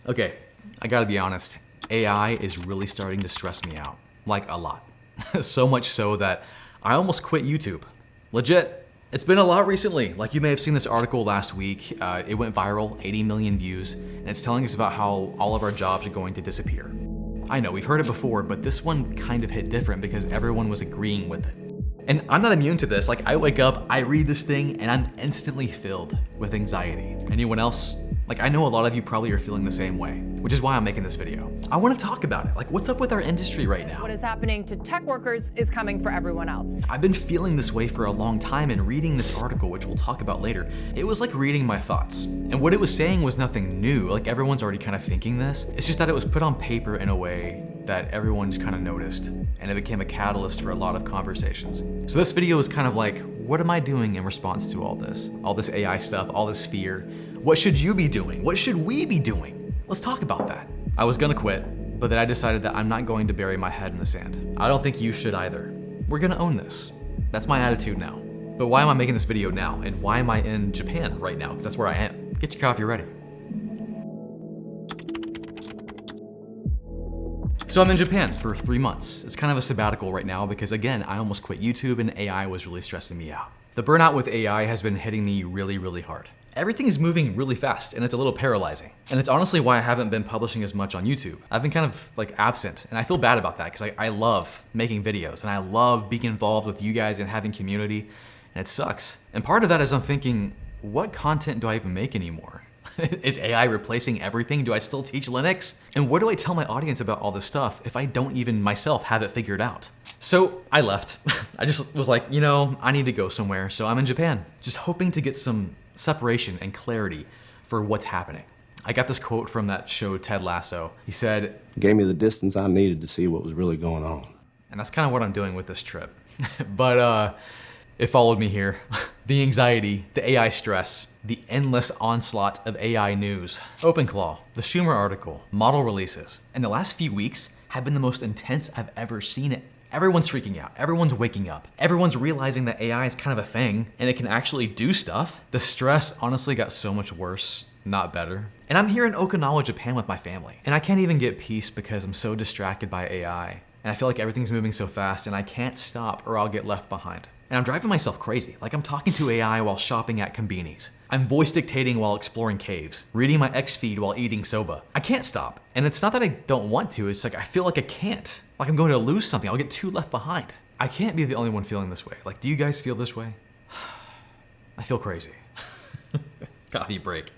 Okay, I gotta be honest. AI is really starting to stress me out. Like a lot. So much so that I almost quit YouTube. Legit. It's been a lot recently. Like you may have seen this article last week. It went viral, 80 million views, and it's telling us about how all of our jobs are going to disappear. I know, we've heard it before, but this one kind of hit different because everyone was agreeing with it. And I'm not immune to this. Like I wake up, I read this thing, and I'm instantly filled with anxiety. Anyone else? Like I know a lot of you probably are feeling the same way, which is why I'm making this video. I want to talk about it. Like what's up with our industry right now? What is happening to tech workers is coming for everyone else. I've been feeling this way for a long time, and reading this article, which we'll talk about later, it was like reading my thoughts. And what it was saying was nothing new. Like everyone's already kind of thinking this. It's just that it was put on paper in a way that everyone just kind of noticed, and it became a catalyst for a lot of conversations. So this video is kind of like, what am I doing in response to all this AI stuff, all this fear? What should you be doing? What should we be doing? Let's talk about that. I was gonna quit, but then I decided that I'm not going to bury my head in the sand. I don't think you should either. We're gonna own this. That's my attitude now. But why am I making this video now? And why am I in Japan right now? Because that's where I am. Get your coffee ready. So I'm in Japan for 3 months. It's kind of a sabbatical right now because again, I almost quit YouTube and AI was really stressing me out. The burnout with AI has been hitting me really, really hard. Everything is moving really fast and it's a little paralyzing. And it's honestly why I haven't been publishing as much on YouTube. I've been kind of like absent and I feel bad about that because I love making videos and I love being involved with you guys and having community, and it sucks. And part of that is I'm thinking, what content do I even make anymore? Is AI replacing everything? Do I still teach Linux? And what do I tell my audience about all this stuff if I don't even myself have it figured out? So I left. I just was like, you know, I need to go somewhere. So I'm in Japan, just hoping to get some separation and clarity for what's happening. I got this quote from that show, Ted Lasso. He said, "Gave me the distance I needed to see what was really going on." And that's kind of what I'm doing with this trip. But it followed me here. The anxiety, the AI stress, the endless onslaught of AI news, OpenClaw, the Schumer article, model releases, and the last few weeks have been the most intense I've ever seen it. Everyone's freaking out, everyone's waking up, everyone's realizing that AI is kind of a thing and it can actually do stuff. The stress honestly got so much worse, not better. And I'm here in Okinawa, Japan with my family, and I can't even get peace because I'm so distracted by AI. And I feel like everything's moving so fast and I can't stop or I'll get left behind. And I'm driving myself crazy. Like I'm talking to AI while shopping at Konbinis. I'm voice dictating while exploring caves, reading my X feed while eating soba. I can't stop. And it's not that I don't want to, it's like I feel like I can't. Like I'm going to lose something, I'll get too left behind. I can't be the only one feeling this way. Like, do you guys feel this way? I feel crazy. Coffee break.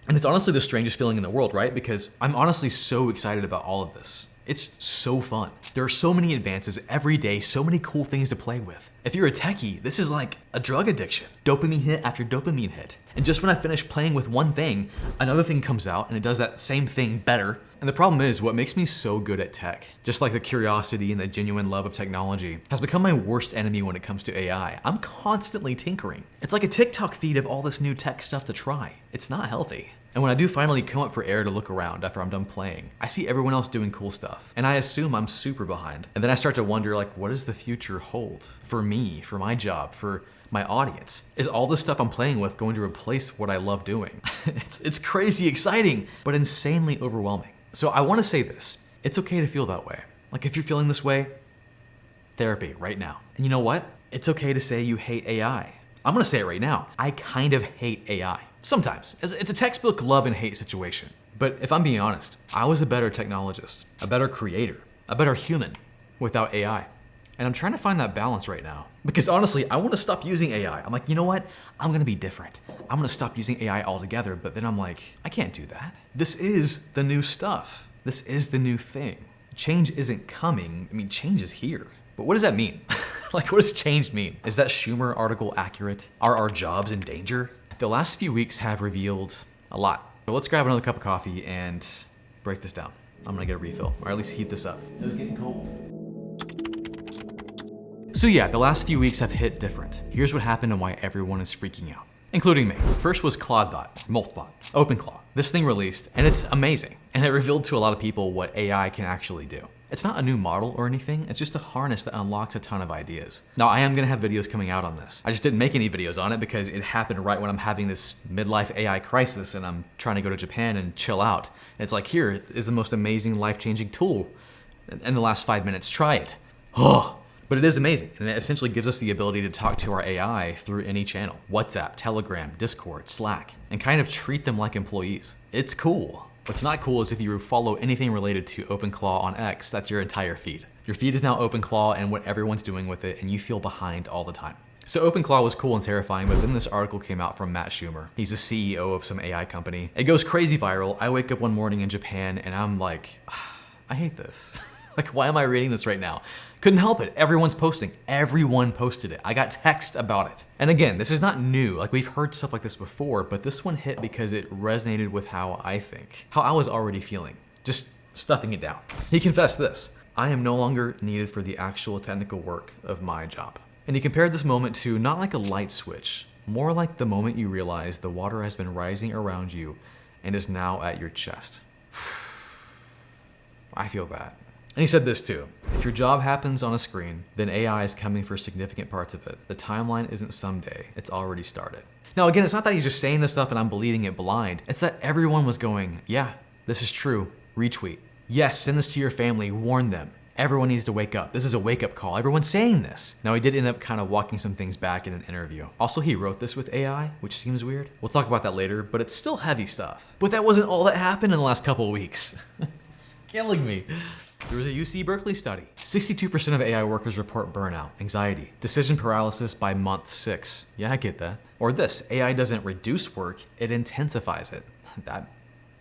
And it's honestly the strangest feeling in the world, right? Because I'm honestly so excited about all of this. It's so fun. There are so many advances every day, so many cool things to play with. If you're a techie, this is like a drug addiction. Dopamine hit after dopamine hit. And just when I finish playing with one thing, another thing comes out and it does that same thing better. And the problem is, what makes me so good at tech, just like the curiosity and the genuine love of technology, has become my worst enemy when it comes to AI. I'm constantly tinkering. It's like a TikTok feed of all this new tech stuff to try. It's not healthy. And when I do finally come up for air to look around after I'm done playing, I see everyone else doing cool stuff. And I assume I'm super behind. And then I start to wonder, like, what does the future hold? For me, for my job, for my audience? Is all this stuff I'm playing with going to replace what I love doing? It's crazy exciting, but insanely overwhelming. So I want to say this. It's okay to feel that way. Like if you're feeling this way, therapy right now. And you know what? It's okay to say you hate AI. I'm gonna say it right now. I kind of hate AI. Sometimes. It's a textbook love and hate situation. But if I'm being honest, I was a better technologist, a better creator, a better human without AI. And I'm trying to find that balance right now. Because honestly, I want to stop using AI. I'm like, you know what? I'm gonna be different. I'm gonna stop using AI altogether, but then I'm like, I can't do that. This is the new stuff. This is the new thing. Change isn't coming. I mean, change is here. But what does that mean? Like, what does change mean? Is that Schumer article accurate? Are our jobs in danger? The last few weeks have revealed a lot. So let's grab another cup of coffee and break this down. I'm gonna get a refill, or at least heat this up. It was getting cold. So yeah, the last few weeks have hit different. Here's what happened and why everyone is freaking out, including me. First was Claudebot, Moltbot, OpenClaw. This thing released, and it's amazing. And it revealed to a lot of people what AI can actually do. It's not a new model or anything, it's just a harness that unlocks a ton of ideas. Now, I am gonna have videos coming out on this. I just didn't make any videos on it because it happened right when I'm having this midlife AI crisis and I'm trying to go to Japan and chill out. And it's like, here is the most amazing life-changing tool. In the last 5 minutes, try it. Oh. But it is amazing, and it essentially gives us the ability to talk to our AI through any channel, WhatsApp, Telegram, Discord, Slack, and kind of treat them like employees. It's cool. What's not cool is if you follow anything related to OpenClaw on X, that's your entire feed. Your feed is now OpenClaw and what everyone's doing with it, and you feel behind all the time. So OpenClaw was cool and terrifying, but then this article came out from Matt Schumer. He's the CEO of some AI company. It goes crazy viral. I wake up one morning in Japan and I'm like, I hate this. Like, why am I reading this right now? Couldn't help it. Everyone's posting. Everyone posted it. I got text about it. And again, this is not new. Like, we've heard stuff like this before, but this one hit because it resonated with how I think, how I was already feeling, just stuffing it down. He confessed this: I am no longer needed for the actual technical work of my job. And he compared this moment to not like a light switch, more like the moment you realize the water has been rising around you and is now at your chest. I feel that. And he said this too: if your job happens on a screen, then AI is coming for significant parts of it. The timeline isn't someday, it's already started. Now again, it's not that he's just saying this stuff and I'm believing it blind. It's that everyone was going, yeah, this is true, retweet. Yes, send this to your family, warn them. Everyone needs to wake up. This is a wake-up call. Everyone's saying this. Now, he did end up kind of walking some things back in an interview. Also, he wrote this with AI, which seems weird. We'll talk about that later, but it's still heavy stuff. But that wasn't all that happened in the last couple of weeks. It's killing me. There was a UC Berkeley study. 62% of AI workers report burnout, anxiety, decision paralysis by month 6. Yeah, I get that. Or this: AI doesn't reduce work, it intensifies it.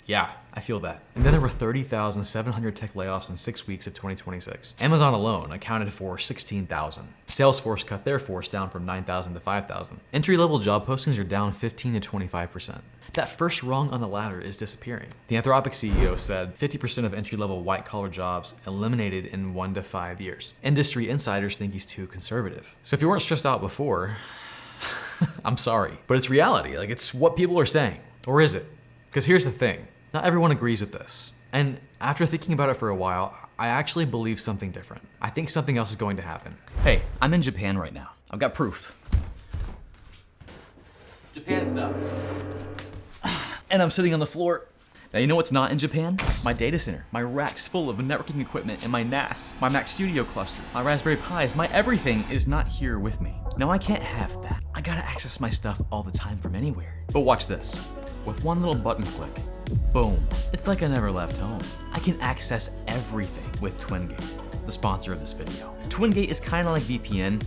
Yeah, I feel that. And then there were 30,700 tech layoffs in 6 weeks of 2026. Amazon alone accounted for 16,000. Salesforce cut their force down from 9,000 to 5,000. Entry-level job postings are down 15 to 25%. That first rung on the ladder is disappearing. The Anthropic CEO said 50% of entry-level white-collar jobs eliminated in 1 to 5 years. Industry insiders think he's too conservative. So if you weren't stressed out before, I'm sorry, but it's reality. Like, it's what people are saying. Or is it? Because here's the thing. Not everyone agrees with this. And after thinking about it for a while, I actually believe something different. I think something else is going to happen. Hey, I'm in Japan right now. I've got proof. Japan stuff. And I'm sitting on the floor. Now, you know what's not in Japan? My data center, my racks full of networking equipment, and my NAS, my Mac Studio cluster, my Raspberry Pis, my everything is not here with me. No, I can't have that. I gotta access my stuff all the time from anywhere. But watch this. With one little button click, boom, it's like I never left home. I can access everything with TwinGate, the sponsor of this video. TwinGate is kind of like VPN,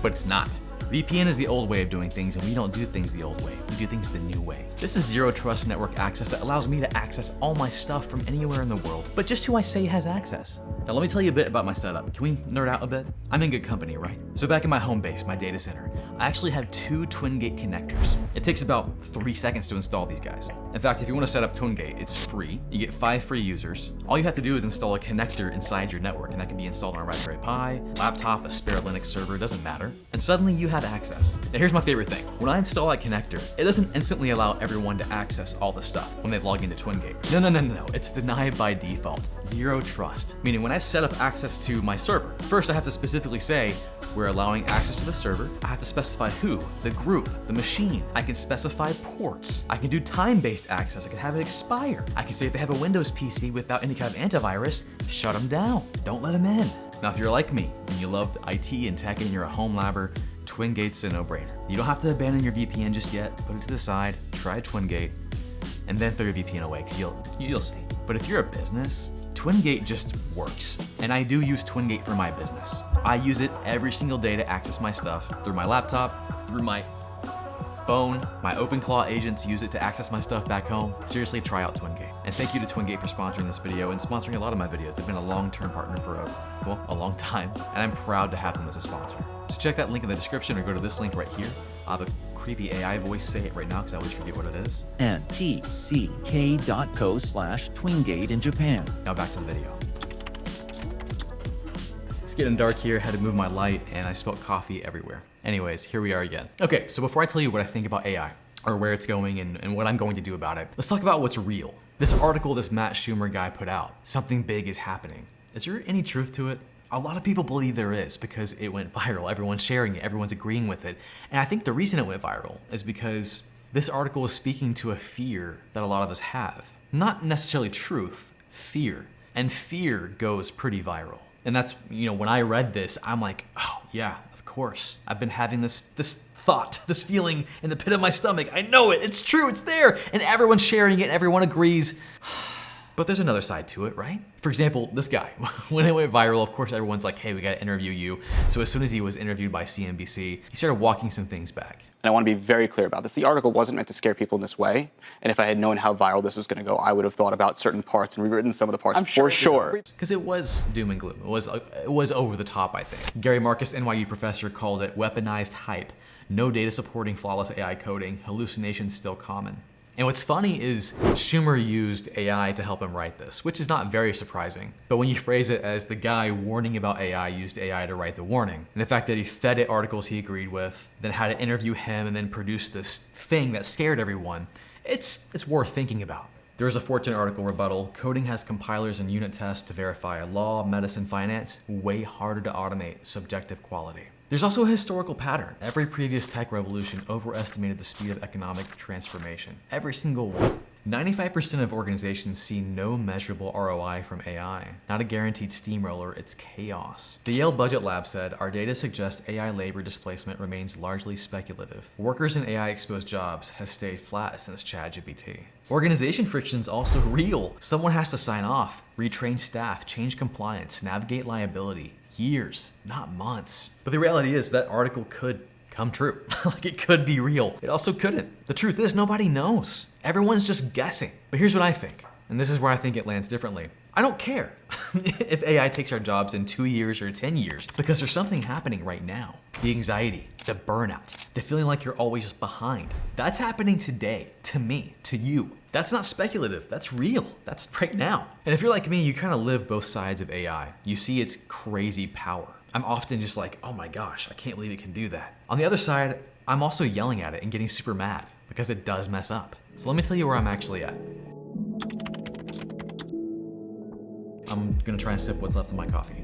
but it's not. VPN is the old way of doing things, and we don't do things the old way. We do things the new way. This is zero trust network access that allows me to access all my stuff from anywhere in the world, but just who I say has access. Now let me tell you a bit about my setup. Can we nerd out a bit? I'm in good company, right? So back in my home base, my data center, I actually have 2 TwinGate connectors. It takes about 3 seconds to install these guys. In fact, if you want to set up TwinGate, it's free. You get 5 free users. All you have to do is install a connector inside your network, and that can be installed on a Raspberry Pi, laptop, a spare Linux server, it doesn't matter. And suddenly you have access. Now here's my favorite thing. When I install that connector, it doesn't instantly allow everyone to access all the stuff when they log into TwinGate. No. It's denied by default. Zero trust. Meaning when I set up access to my server, first I have to specifically say, we're allowing access to the server. I have to specify who, the group, the machine. I can specify ports. I can do time-based access. I can have it expire. I can say if they have a Windows PC without any kind of antivirus, shut them down. Don't let them in. Now, if you're like me and you love IT and tech and you're a home labber, TwinGate's a no-brainer. You don't have to abandon your VPN just yet. Put it to the side, try TwinGate, and then throw your VPN away, because you'll see. But if you're a business, TwinGate just works. And I do use TwinGate for my business. I use it every single day to access my stuff through my laptop, through my phone. My OpenClaw agents use it to access my stuff back home. Seriously, try out TwinGate. And thank you to TwinGate for sponsoring this video and sponsoring a lot of my videos. They've been a long-term partner for a long time, and I'm proud to have them as a sponsor. So check that link in the description or go to this link right here. I have a creepy AI voice say it right now because I always forget what it is. And tck.co/TwinGate in Japan. Now back to the video. It's getting dark here, had to move my light, and I spilled coffee everywhere. Anyways, here we are again. Okay, so before I tell you what I think about AI, or where it's going and what I'm going to do about it, let's talk about what's real. This article this Matt Schumer guy put out, something big is happening. Is there any truth to it? A lot of people believe there is because it went viral. Everyone's sharing it, everyone's agreeing with it. And I think the reason it went viral is because this article is speaking to a fear that a lot of us have. Not necessarily truth, fear. And fear goes pretty viral. And that's, when I read this, I'm like, oh yeah, of course. I've been having this thought, this feeling in the pit of my stomach. I know it, it's true, it's there. And everyone's sharing it, everyone agrees. But there's another side to it, right? For example, this guy, when it went viral, of course, everyone's like, hey, we gotta interview you. So as soon as he was interviewed by CNBC, he started walking some things back. And I want to be very clear about this. The article wasn't meant to scare people in this way. And if I had known how viral this was going to go, I would have thought about certain parts and rewritten some of the parts for sure. Because it was doom and gloom. It was over the top, I think. Gary Marcus, NYU professor, called it weaponized hype. No data supporting flawless AI coding. Hallucinations still common. And what's funny is Schumer used AI to help him write this, which is not very surprising. But when you phrase it as the guy warning about AI used AI to write the warning, and the fact that he fed it articles he agreed with, then had to interview him and then produce this thing that scared everyone, it's worth thinking about. There's a Fortune article rebuttal. Coding has compilers and unit tests to verify law, medicine, finance, way harder to automate subjective quality. There's also a historical pattern. Every previous tech revolution overestimated the speed of economic transformation. Every single one. 95% of organizations see no measurable ROI from AI. Not a guaranteed steamroller, it's chaos. The Yale Budget Lab said, our data suggests AI labor displacement remains largely speculative. Workers in AI-exposed jobs has stayed flat since ChatGPT. Organization friction is also real. Someone has to sign off, retrain staff, change compliance, navigate liability. Years, not months. But the reality is that article could come true. Like it could be real. It also couldn't. The truth is nobody knows. Everyone's just guessing. But here's what I think, and this is where I think it lands differently. I don't care if AI takes our jobs in 2 years or 10 years, because there's something happening right now. The anxiety, the burnout, the feeling like you're always behind. That's happening today, to me, to you. That's not speculative, that's real, that's right now. And if you're like me, you kind of live both sides of AI. You see its crazy power. I'm often just like, oh my gosh, I can't believe it can do that. On the other side, I'm also yelling at it and getting super mad because it does mess up. So let me tell you where I'm actually at. I'm gonna try and sip what's left of my coffee.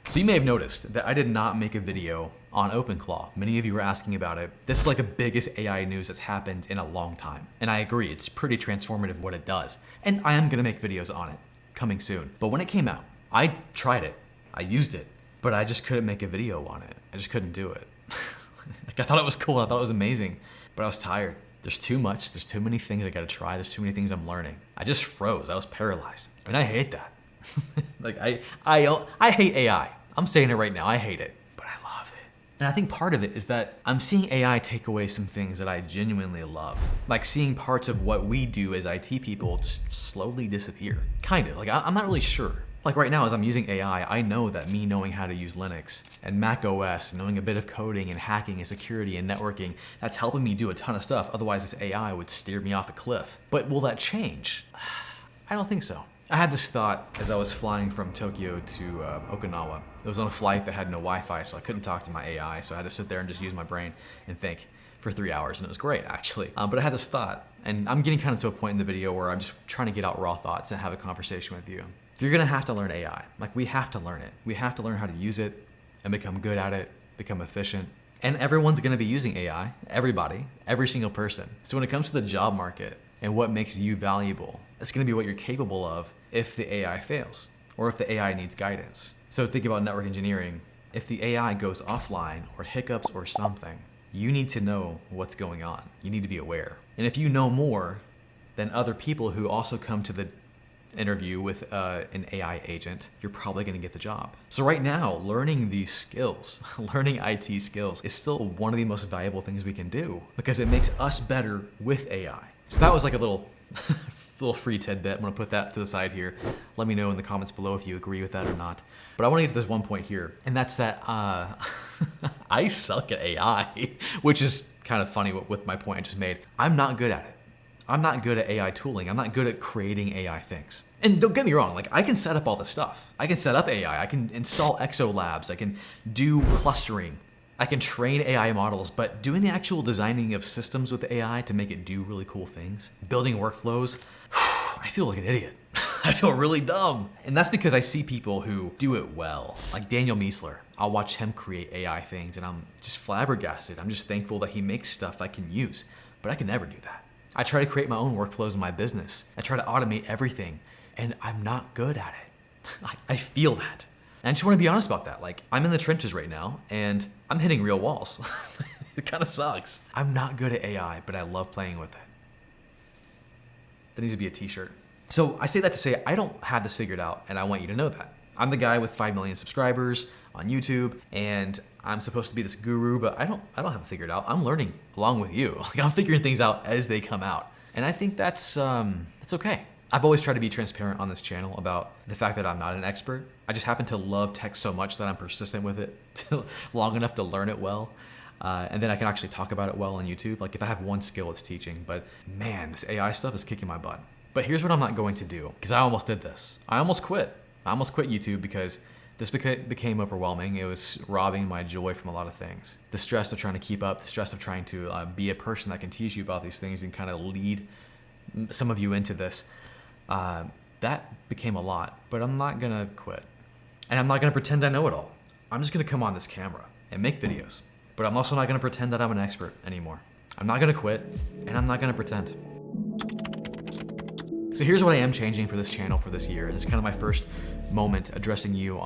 So you may have noticed that I did not make a video on OpenClaw. Many of you were asking about it. This is like the biggest AI news that's happened in a long time. And I agree, it's pretty transformative what it does. And I am gonna make videos on it, coming soon. But when it came out, I tried it, I used it, but I just couldn't make a video on it. I just couldn't do it. Like I thought it was cool, I thought it was amazing, but I was tired. There's too much, there's too many things I gotta try, there's too many things I'm learning. I just froze, I was paralyzed. I mean, I hate that. Like I hate AI. I'm saying it right now, I hate it, but I love it. And I think part of it is that I'm seeing AI take away some things that I genuinely love. Like seeing parts of what we do as IT people just slowly disappear. Kind of, like I'm not really sure. Like right now, as I'm using AI, I know that me knowing how to use Linux and Mac OS, knowing a bit of coding and hacking and security and networking, that's helping me do a ton of stuff. Otherwise, this AI would steer me off a cliff. But will that change? I don't think so. I had this thought as I was flying from Tokyo to Okinawa. It was on a flight that had no Wi-Fi, so I couldn't talk to my AI, so I had to sit there and just use my brain and think for 3 hours, and it was great, actually. But I had this thought, and I'm getting kind of to a point in the video where I'm just trying to get out raw thoughts and have a conversation with you. You're gonna have to learn AI. Like, we have to learn it. We have to learn how to use it and become good at it, become efficient. And everyone's gonna be using AI, everybody, every single person. So when it comes to the job market and what makes you valuable, it's gonna be what you're capable of if the AI fails or if the AI needs guidance. So think about network engineering. If the AI goes offline or hiccups or something, you need to know what's going on. You need to be aware. And if you know more than other people who also come to the interview with an AI agent, you're probably gonna get the job. So right now, learning these skills, learning IT skills is still one of the most valuable things we can do because it makes us better with AI. So that was like a little free tidbit. I'm gonna put that to the side here. Let me know in the comments below if you agree with that or not. But I wanna get to this one point here, and that's that I suck at AI, which is kind of funny with my point I just made. I'm not good at it. I'm not good at AI tooling. I'm not good at creating AI things. And don't get me wrong, like I can set up all this stuff. I can set up AI, I can install exo labs, I can do clustering, I can train AI models, but doing the actual designing of systems with AI to make it do really cool things, building workflows, I feel like an idiot. I feel really dumb. And that's because I see people who do it well, like Daniel Miessler. I'll watch him create AI things and I'm just flabbergasted. I'm just thankful that he makes stuff I can use, but I can never do that. I try to create my own workflows in my business. I try to automate everything, and I'm not good at it. I feel that. And I just want to be honest about that. Like, I'm in the trenches right now, and I'm hitting real walls. It kind of sucks. I'm not good at AI, but I love playing with it. That needs to be a t-shirt. So I say that to say I don't have this figured out, and I want you to know that. I'm the guy with 5 million subscribers on YouTube, and I'm supposed to be this guru, but I don't have it figured out. I'm learning along with you. Like, I'm figuring things out as they come out. And I think that's okay. I've always tried to be transparent on this channel about the fact that I'm not an expert. I just happen to love tech so much that I'm persistent with it long enough to learn it well. And then I can actually talk about it well on YouTube. Like, if I have one skill, it's teaching. But man, this AI stuff is kicking my butt. But here's what I'm not going to do, because I almost did this. I almost quit YouTube because this became overwhelming. It was robbing my joy from a lot of things. The stress of trying to keep up, the stress of trying to be a person that can teach you about these things and kind of lead some of you into this, that became a lot. But I'm not gonna quit. And I'm not gonna pretend I know it all. I'm just gonna come on this camera and make videos. But I'm also not gonna pretend that I'm an expert anymore. I'm not gonna quit, and I'm not gonna pretend. So here's what I am changing for this channel for this year. It's kind of my first moment addressing you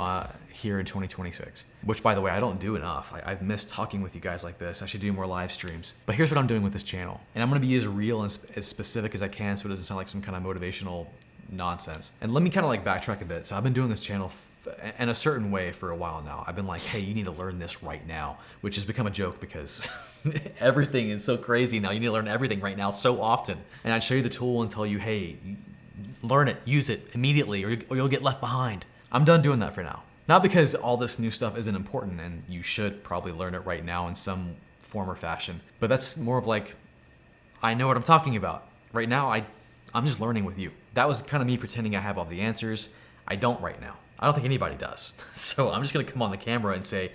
here in 2026, which, by the way, I don't do enough. I've missed talking with you guys like this. I should do more live streams. But here's what I'm doing with this channel. And I'm gonna be as real and as specific as I can so it doesn't sound like some kind of motivational nonsense. And let me kind of like backtrack a bit. So I've been doing this channel in a certain way for a while now. I've been like, hey, you need to learn this right now, which has become a joke because everything is so crazy now. You need to learn everything right now so often. And I'd show you the tool and tell you, hey, learn it, use it immediately, or you'll get left behind. I'm done doing that for now. Not because all this new stuff isn't important and you should probably learn it right now in some form or fashion, but that's more of like, I know what I'm talking about. Right now, I'm just learning with you. That was kind of me pretending I have all the answers. I don't right now. I don't think anybody does. So I'm just gonna come on the camera and say,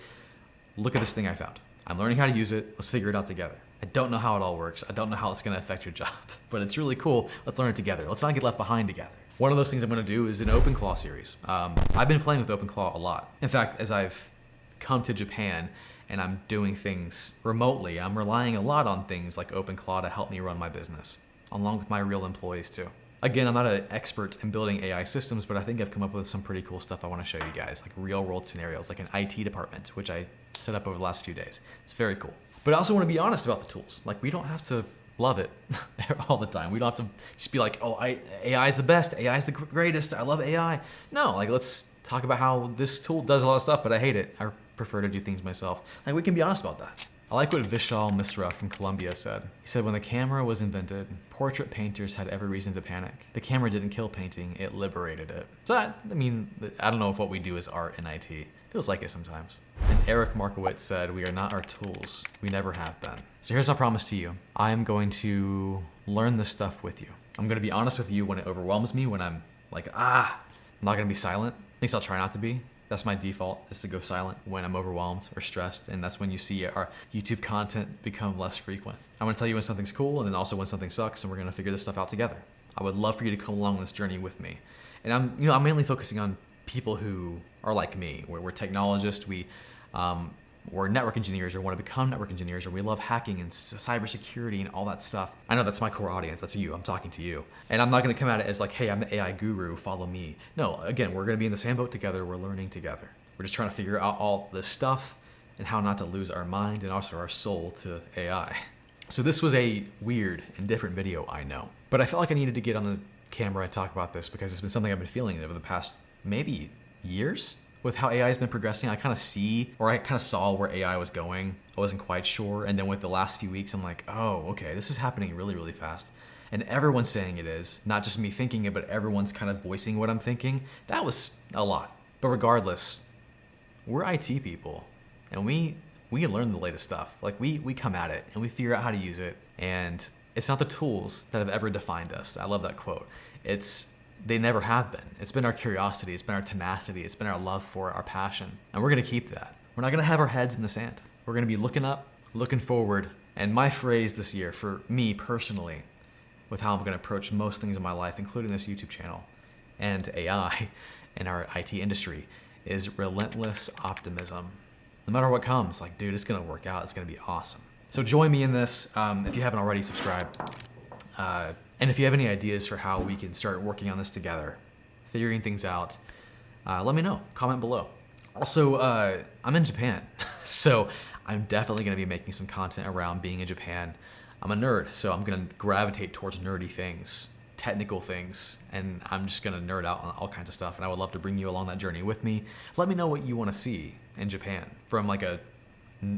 look at this thing I found. I'm learning how to use it. Let's figure it out together. I don't know how it all works. I don't know how it's gonna affect your job, but it's really cool. Let's learn it together. Let's not get left behind together. One of those things I'm gonna do is an OpenClaw series. I've been playing with OpenClaw a lot. In fact, as I've come to Japan and I'm doing things remotely, I'm relying a lot on things like OpenClaw to help me run my business, along with my real employees too. Again, I'm not an expert in building AI systems, but I think I've come up with some pretty cool stuff I want to show you guys, like real world scenarios, like an IT department, which I set up over the last few days. It's very cool. But I also want to be honest about the tools. Like, we don't have to love it all the time. We don't have to just be like, oh, AI is the best, AI is the greatest, I love AI. No, like, let's talk about how this tool does a lot of stuff, but I hate it. I prefer to do things myself. Like, we can be honest about that. I like what Vishal Misra from Colombia said. He said, when the camera was invented, portrait painters had every reason to panic. The camera didn't kill painting, it liberated it. So, I mean, I don't know if what we do is art in IT. Feels like it sometimes. And Eric Markowitz said, we are not our tools. We never have been. So here's my promise to you. I am going to learn this stuff with you. I'm gonna be honest with you when it overwhelms me, when I'm like, I'm not gonna be silent. At least I'll try not to be. That's my default, is to go silent when I'm overwhelmed or stressed, and that's when you see our YouTube content become less frequent. I'm gonna tell you when something's cool, and then also when something sucks, and we're gonna figure this stuff out together. I would love for you to come along this journey with me. And I'm mainly focusing on people who are like me. We're technologists, we're network engineers, or want to become network engineers, or we love hacking and cybersecurity and all that stuff. I know that's my core audience, that's you, I'm talking to you. And I'm not gonna come at it as like, hey, I'm the AI guru, follow me. No, again, we're gonna be in the same boat together, we're learning together. We're just trying to figure out all this stuff and how not to lose our mind and also our soul to AI. So this was a weird and different video, I know. But I felt like I needed to get on the camera and talk about this because it's been something I've been feeling over the past maybe years. With how AI has been progressing, I kind of saw where AI was going. I wasn't quite sure. And then with the last few weeks, I'm like, oh, okay, this is happening really, really fast. And everyone's saying it is, not just me thinking it, but everyone's kind of voicing what I'm thinking. That was a lot. But regardless, we're IT people and we learn the latest stuff. Like we come at it and we figure out how to use it. And it's not the tools that have ever defined us. I love that quote. They never have been. It's been our curiosity, it's been our tenacity, it's been our love for our passion. And we're gonna keep that. We're not gonna have our heads in the sand. We're gonna be looking up, looking forward. And my phrase this year, for me personally, with how I'm gonna approach most things in my life, including this YouTube channel, and AI in our IT industry is relentless optimism. No matter what comes, like, dude, it's gonna work out. It's gonna be awesome. So join me in this. If you haven't already, subscribe. And if you have any ideas for how we can start working on this together, figuring things out, let me know. Comment below. Also, I'm in Japan, so I'm definitely gonna be making some content around being in Japan. I'm a nerd, so I'm gonna gravitate towards nerdy things, technical things, and I'm just gonna nerd out on all kinds of stuff, and I would love to bring you along that journey with me. Let me know what you wanna see in Japan from like a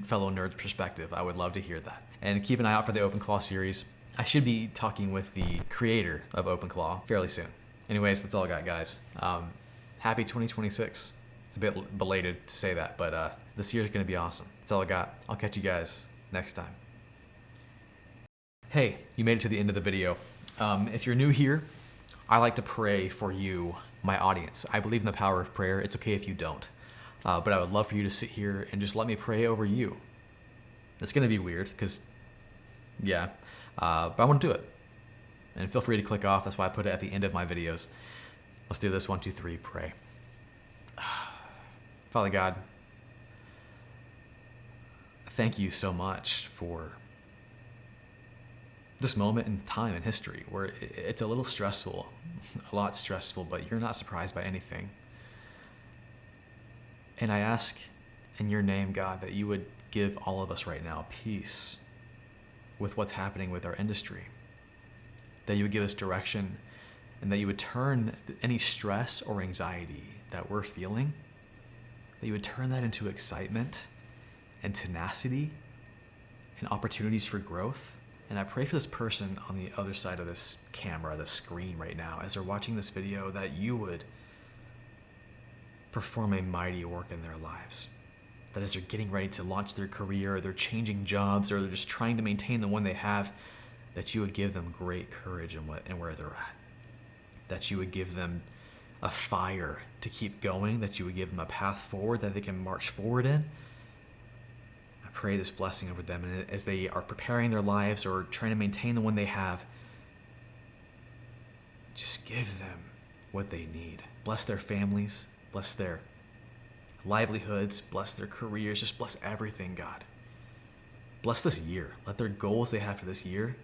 fellow nerd perspective. I would love to hear that. And keep an eye out for the OpenClaw series. I should be talking with the creator of OpenClaw fairly soon. Anyways, that's all I got, guys. Happy 2026. It's a bit belated to say that, but this year's gonna be awesome. That's all I got. I'll catch you guys next time. Hey, you made it to the end of the video. If you're new here, I like to pray for you, my audience. I believe in the power of prayer. It's okay if you don't. But I would love for you to sit here and just let me pray over you. It's gonna be weird, because, yeah, but I wanna do it. And feel free to click off. That's why I put it at the end of my videos. Let's do this. 1, 2, 3, pray. Father God, thank you so much for this moment in time in history where it's a little stressful, a lot stressful, but you're not surprised by anything. And I ask in your name, God, that you would give all of us right now peace with what's happening with our industry, that you would give us direction, and that you would turn any stress or anxiety that we're feeling, that you would turn that into excitement and tenacity and opportunities for growth. And I pray for this person on the other side of this camera, this screen right now, as they're watching this video, that you would perform a mighty work in their lives. That as they're getting ready to launch their career, or they're changing jobs, or they're just trying to maintain the one they have, that you would give them great courage in where they're at. That you would give them a fire to keep going, that you would give them a path forward that they can march forward in. I pray this blessing over them, and as they are preparing their lives or trying to maintain the one they have, just give them what they need. Bless their families, bless their livelihoods, bless their careers, just bless everything, God. Bless this year. Let their goals they have for this year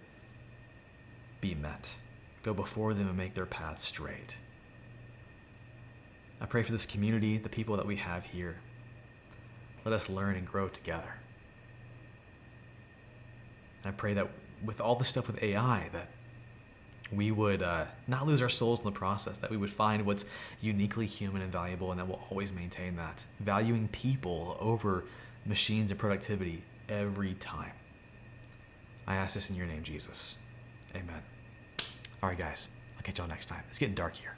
be met. Go before them and make their path straight. I pray for this community, the people that we have here. Let us learn and grow together. And I pray that with all the stuff with AI, that we would not lose our souls in the process, that we would find what's uniquely human and valuable, and that we'll always maintain that, valuing people over machines and productivity every time. I ask this in your name, Jesus. Amen. All right, guys, I'll catch y'all next time. It's getting dark here.